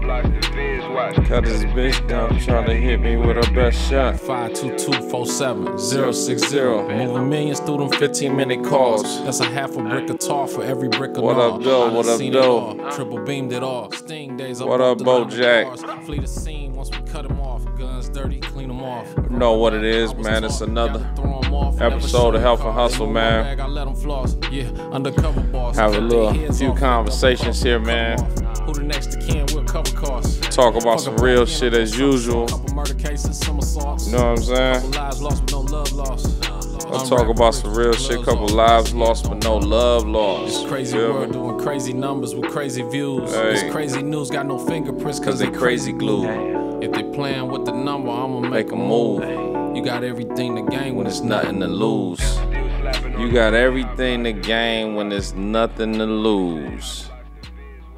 Cut this bitch down, trying to hit me with her best shot. 522-47-060. Moving millions through them 15-minute calls. That's a half a brick of tar for every brick of What up, though? What up, though? Triple beamed it all. Sting days What up, Bojack? Flee the scene once we cut them off. Guns dirty, clean them off. You know what it is, man. It's another episode of Health and Hustle, man. Have a few conversations here, man. Who the next to kin will cover costs. Talk about some real shit as usual. You know what I'm saying? I'll talk about some real shit. Couple lives lost, but no love lost. This crazy world doing crazy numbers with crazy views. Hey. This crazy news got no fingerprints cause they crazy glue. If they playing with the number, I'ma make a move. You got everything to gain when there's nothing to lose. You got everything to gain when there's nothing to lose.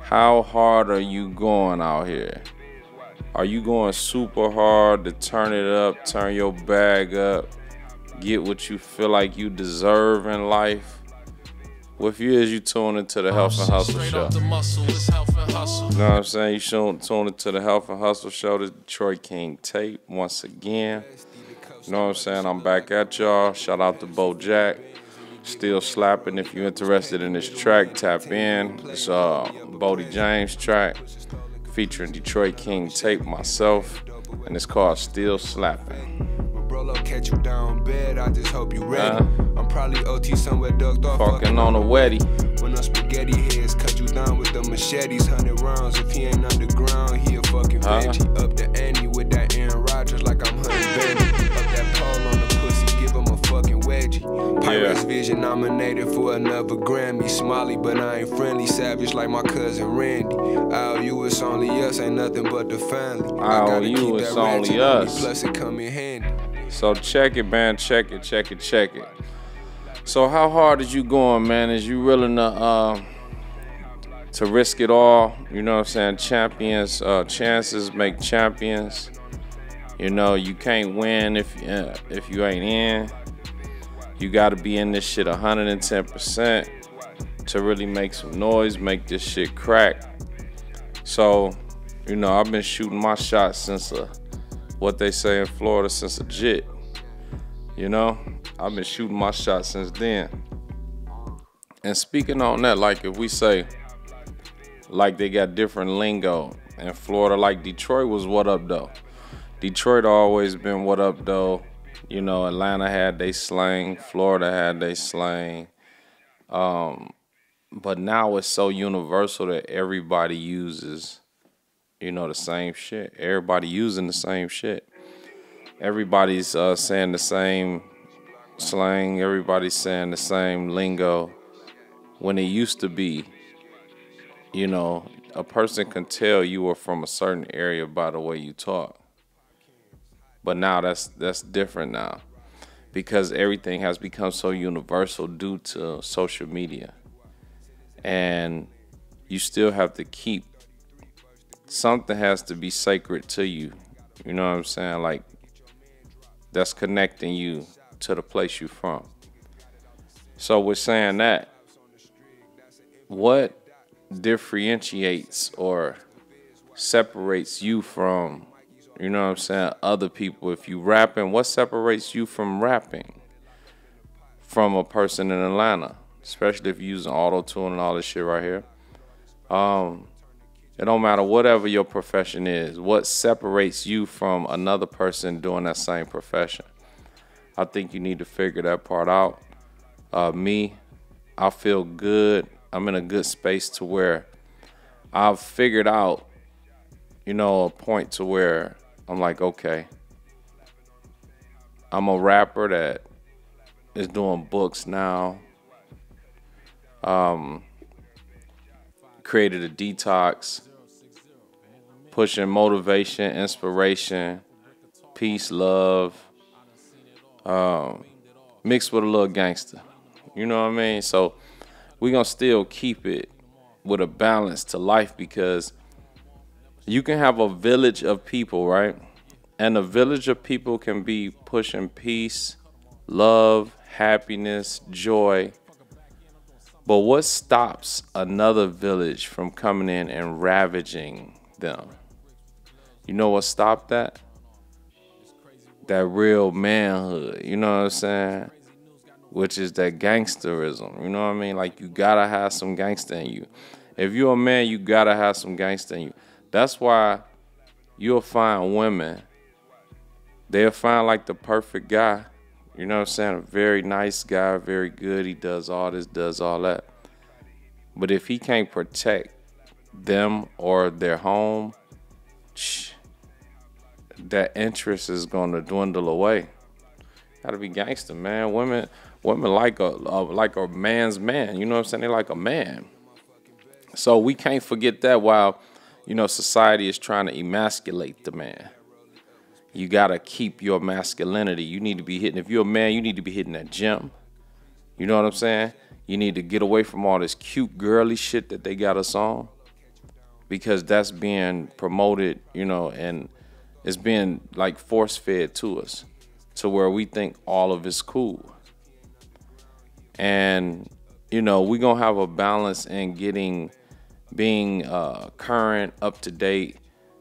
How hard are you going out here? Are you going super hard to turn it up, turn your bag up, get what you feel like you deserve in life? Well, if you is, you tune into the Health and Hustle Show. You know what I'm saying? You should tune into the Health and Hustle Show, the Detroit King tape once again. You know what I'm saying? I'm back at y'all. Shout out to Bojack. Still slapping. If you're interested in this track, tap in. It's Bodie James track featuring Detroit King tape, myself, and it's called Still Slapping. Catch you down bed, I just hope you ready. I'm probably OT somewhere ducked off. Fucking on a weddy. When the spaghetti heads cut you down with the machetes, 100 rounds. If he ain't underground, he a fucking veggie. Up the ante with that Aaron Rodgers like I'm Hunter Benny. Up that pole on the pussy, give him a fucking wedgie. Pirates Vision nominated for another Grammy. Smiley, but I ain't friendly. Savage like my cousin Randy. IOU, it's only us, ain't nothing but the family. IOU, it's only us. Plus it come in handy. So check it, man. Check it. So how hard is you going, man? Is you willing to risk it all? You know what I'm saying? Chances make champions. You know, you can't win if you ain't in. You got to be in this shit 110% to really make some noise, make this shit crack. So, you know, I've been shooting my shots since what they say in Florida, since a jit. You know, I've been shooting my shots since then. And speaking on that, like if we say, like they got different lingo in Florida, like Detroit was what up though. Detroit always been what up though. You know, Atlanta had they slang, Florida had they slang. But now it's so universal that everybody uses, you know, the same shit. Everybody using the same shit. Everybody's saying the same slang. Everybody's saying the same lingo. When it used to be, you know, a person can tell you were from a certain area by the way you talk. But now that's different now, because everything has become so universal due to social media. And you still have to keep, something has to be sacred to you. You know what I'm saying? Like, that's connecting you to the place you're from. So with saying that, what differentiates or separates you from, you know what I'm saying, other people? If you rapping, what separates you from rapping from a person in Atlanta? Especially if you're using auto-tune and all this shit right here. It don't matter whatever your profession is. What separates you from another person doing that same profession? I think you need to figure that part out. Me, I feel good. I'm in a good space to where I've figured out, you know, a point to where I'm like, okay, I'm a rapper that is doing books now. Created a detox, pushing motivation, inspiration, peace, love, mixed with a little gangster. You know what I mean? So we're going to still keep it with a balance to life, because you can have a village of people, right? And a village of people can be pushing peace, love, happiness, joy. But what stops another village from coming in and ravaging them. You know what stopped that? That real manhood, you know what I'm saying? Which is that gangsterism, you know what I mean? Like, you gotta have some gangster in you. If you're a man, you gotta have some gangster in you. That's why you'll find women, they'll find like the perfect guy, you know what I'm saying? A very nice guy, very good, he does all this, does all that. But if he can't protect them or their home, that interest is gonna dwindle away. Gotta be gangster, man. Women like a man's man. You know what I'm saying? They like a man. So we can't forget that while, you know, society is trying to emasculate the man. You gotta keep your masculinity. You need to be hitting. If you're a man, you need to be hitting that gym. You know what I'm saying? You need to get away from all this cute girly shit that they got us on, because that's being promoted, you know, and it's being like force fed to us, to where we think all of it's cool. And, you know, we're going to have a balance in being current, up to date.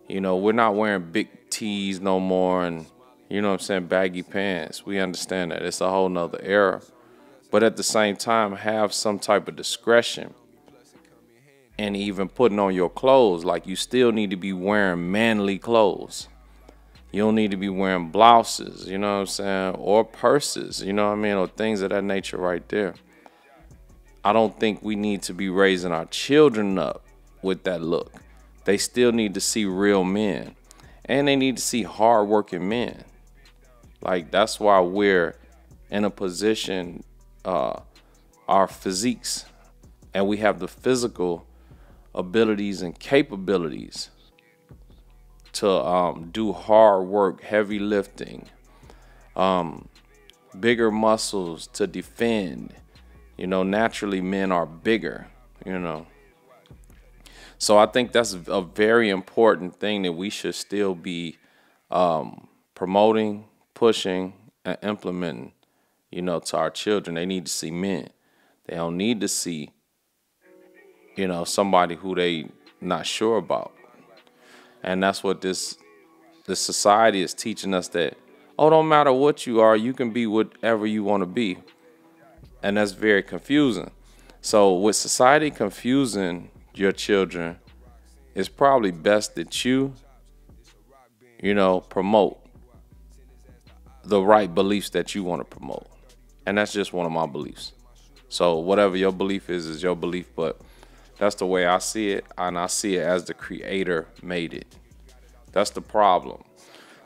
You know, we're not wearing big tees no more and, you know what I'm saying, baggy pants. We understand that. It's a whole nother era. But at the same time, have some type of discretion. And even putting on your clothes, like, you still need to be wearing manly clothes. You don't need to be wearing blouses, you know what I'm saying, or purses, you know what I mean, or things of that nature right there. I don't think we need to be raising our children up with that look. They still need to see real men, and they need to see hardworking men. Like, that's why we're in a position, our physiques, and we have the physical abilities and capabilities to do hard work, heavy lifting, bigger muscles to defend. You know, naturally men are bigger, you know. So I think that's a very important thing that we should still be promoting, pushing, and implementing, you know, to our children. They need to see men. They don't need to see, you know, somebody who they not sure about. And that's what this society is teaching us, that, oh, don't matter what you are, you can be whatever you want to be. And that's very confusing. So with society confusing your children, it's probably best that you know, promote the right beliefs that you want to promote. And that's just one of my beliefs. So whatever your belief is your belief, but that's the way I see it, and I see it as the Creator made it. That's the problem.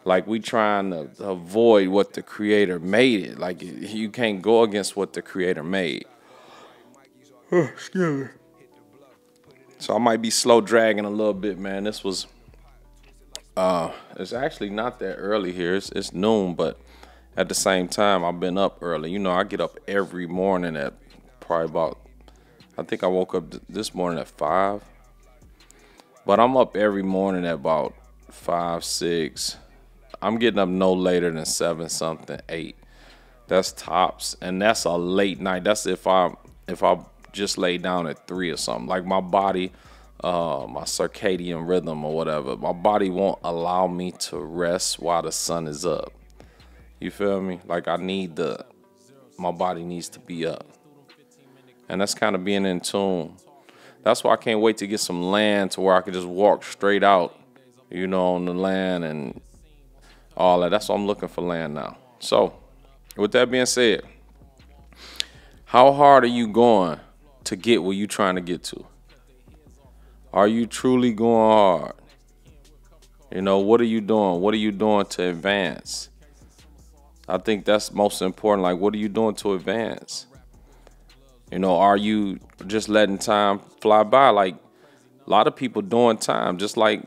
Like, we trying to avoid what the Creator made it. Like, you can't go against what the Creator made. Excuse me. So I might be slow dragging a little bit, man. This was, it's actually not that early here. It's noon, but at the same time, I've been up early. You know, I get up every morning at probably about, I think I woke up this morning at 5. But I'm up every morning at about 5, 6. I'm getting up no later than 7 something, 8. That's tops, and that's a late night. That's if I just lay down at 3 or something. Like, my body, my circadian rhythm or whatever, my body won't allow me to rest while the sun is up. You feel me? Like, my body needs to be up. And that's kind of being in tune. That's why I can't wait to get some land to where I can just walk straight out, you know, on the land and all that. That's why I'm looking for land now. So, with that being said, how hard are you going to get where you're trying to get to? Are you truly going hard? You know, what are you doing? What are you doing to advance? I think that's most important. Like, what are you doing to advance? You know, are you just letting time fly by? Like, a lot of people doing time, just like,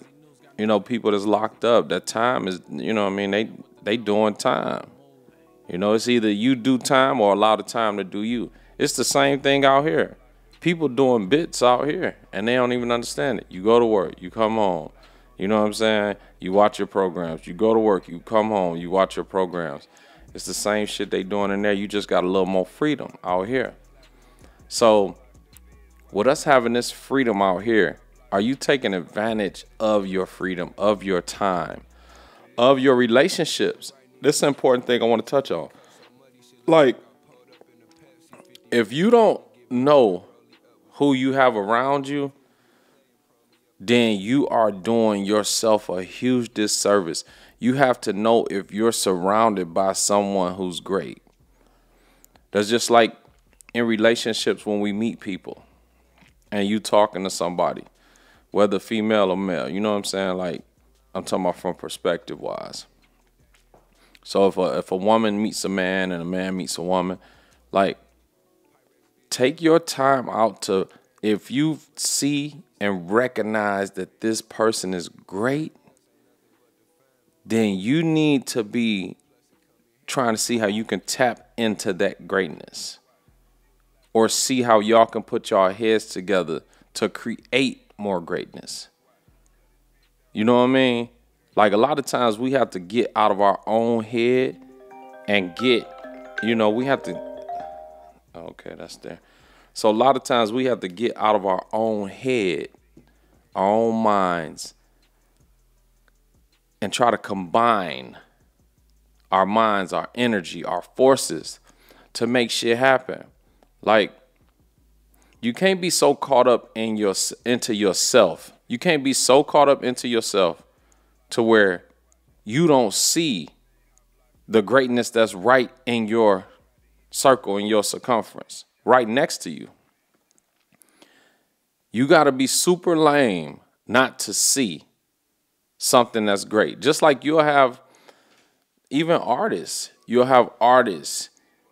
you know, people that's locked up. That time is, you know what I mean, they doing time. You know, it's either you do time or allow the time to do you. It's the same thing out here. People doing bits out here, and they don't even understand it. You go to work, you come home. You know what I'm saying? You watch your programs. You go to work, you come home, you watch your programs. It's the same shit they doing in there. You just got a little more freedom out here. So with us having this freedom out here, Are you taking advantage of your freedom, of your time, of your relationships? This is an important thing I want to touch on. Like, if you don't know who you have around you, then you are doing yourself a huge disservice. You have to know if you're surrounded by someone who's great. That's just like in relationships when we meet people and you talking to somebody, whether female or male. You know what I'm saying? Like, I'm talking about from perspective wise. So if a woman meets a man and a man meets a woman, like, take your time out to, if you see and recognize that this person is great, then you need to be trying to see how you can tap into that greatness, or see how y'all can put y'all heads together to create more greatness. You know what I mean? Like, a lot of times we have to get out of our own head and get, you know, we have to, okay, that's there. So a lot of times we have to get out of our own head, our own minds, and try to combine our minds, our energy, our forces to make shit happen. Like, you can't be so caught up in into yourself. You can't be so caught up into yourself to where you don't see the greatness that's right in your circle, in your circumference, right next to you. You got to be super lame not to see something that's great. Just like you'll have even artists. You'll have artists.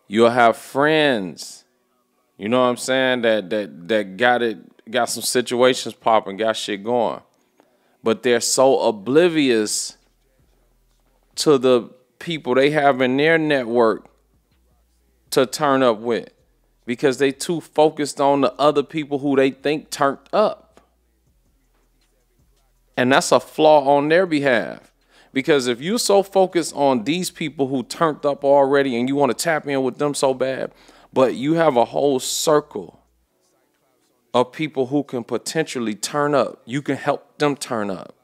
You'll have friends. You know what I'm saying? That got some situations popping, got shit going. But they're so oblivious to the people they have in their network to turn up with, because they too focused on the other people who they think turned up. And that's a flaw on their behalf. Because if you're so focused on these people who turned up already and you want to tap in with them so bad, but you have a whole circle of people who can potentially turn up, you can help them turn up.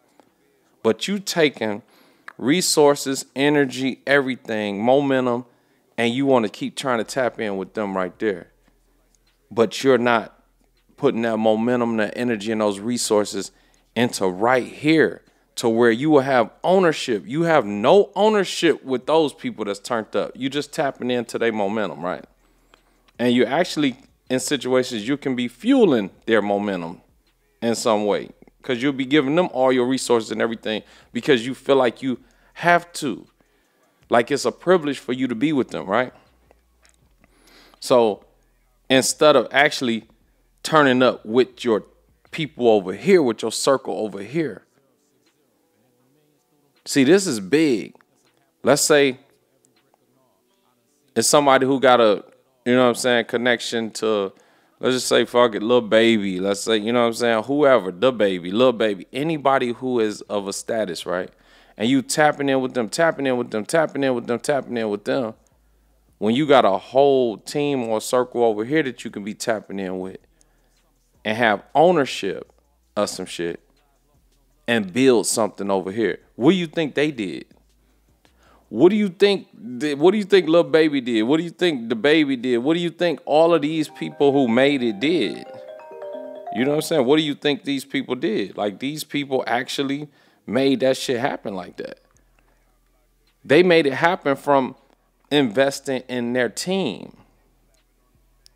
But you taking resources, energy, everything, momentum, and you want to keep trying to tap in with them right there. But you're not putting that momentum, that energy, and those resources into right here to where you will have ownership. You have no ownership with those people that's turned up. You just tapping into their momentum, right? And you actually, in situations, you can be fueling their momentum in some way, because you'll be giving them all your resources and everything because you feel like you have to. Like, it's a privilege for you to be with them, right? So instead of actually turning up with your people over here, with your circle over here. See, this is big. Let's say it's somebody who got a, you know what I'm saying, connection to, let's just say, fuck it, Lil Baby. Let's say, you know what I'm saying, whoever, the baby, Lil Baby, anybody who is of a status, right? And you tapping in with them, tapping in with them, tapping in with them, tapping in with them. When you got a whole team or circle over here that you can be tapping in with and have ownership of some shit and build something over here. What do you think they did? What do you think Lil Baby did? What do you think the baby did? What do you think all of these people who made it did? You know what I'm saying? What do you think these people did? Like, these people actually made that shit happen like that. They made it happen from investing in their team.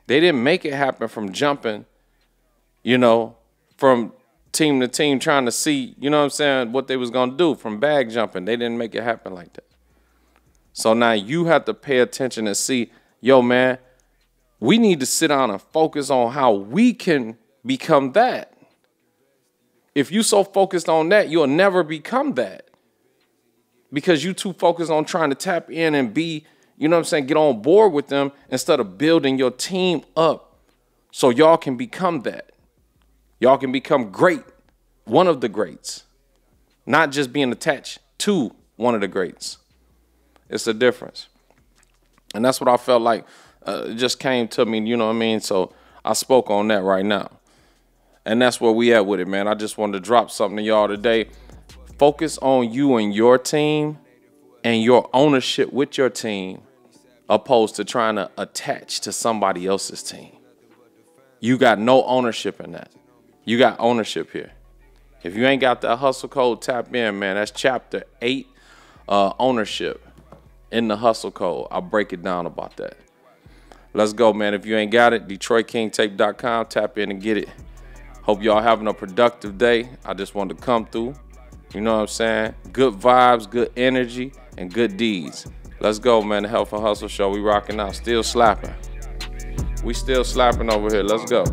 They didn't make it happen from jumping, you know, from team to team trying to see, you know what I'm saying, what they was going to do, from bag jumping. They didn't make it happen like that. So now you have to pay attention and see, yo, man, we need to sit down and focus on how we can become that. If you so focused on that, you'll never become that, because you too focused on trying to tap in and be, you know what I'm saying, get on board with them instead of building your team up so y'all can become that. Y'all can become great, one of the greats, not just being attached to one of the greats. It's a difference. And that's what I felt like it just came to me, you know what I mean? So I spoke on that right now. And that's where we at with it, man. I just wanted to drop something to y'all today. Focus on you and your team and your ownership with your team, opposed to trying to attach to somebody else's team. You got no ownership in that. You got ownership here. If you ain't got that hustle code, tap in, man. That's chapter 8, ownership in the hustle code. I'll break it down about that. Let's go, man. If you ain't got it, DetroitKingTape.com. Tap in and get it. Hope y'all having a productive day. I just wanted to come through. You know what I'm saying? Good vibes, good energy, and good deeds. Let's go, man. The Health and Hustle Show. We rocking out. Still slapping. We still slapping over here. Let's go.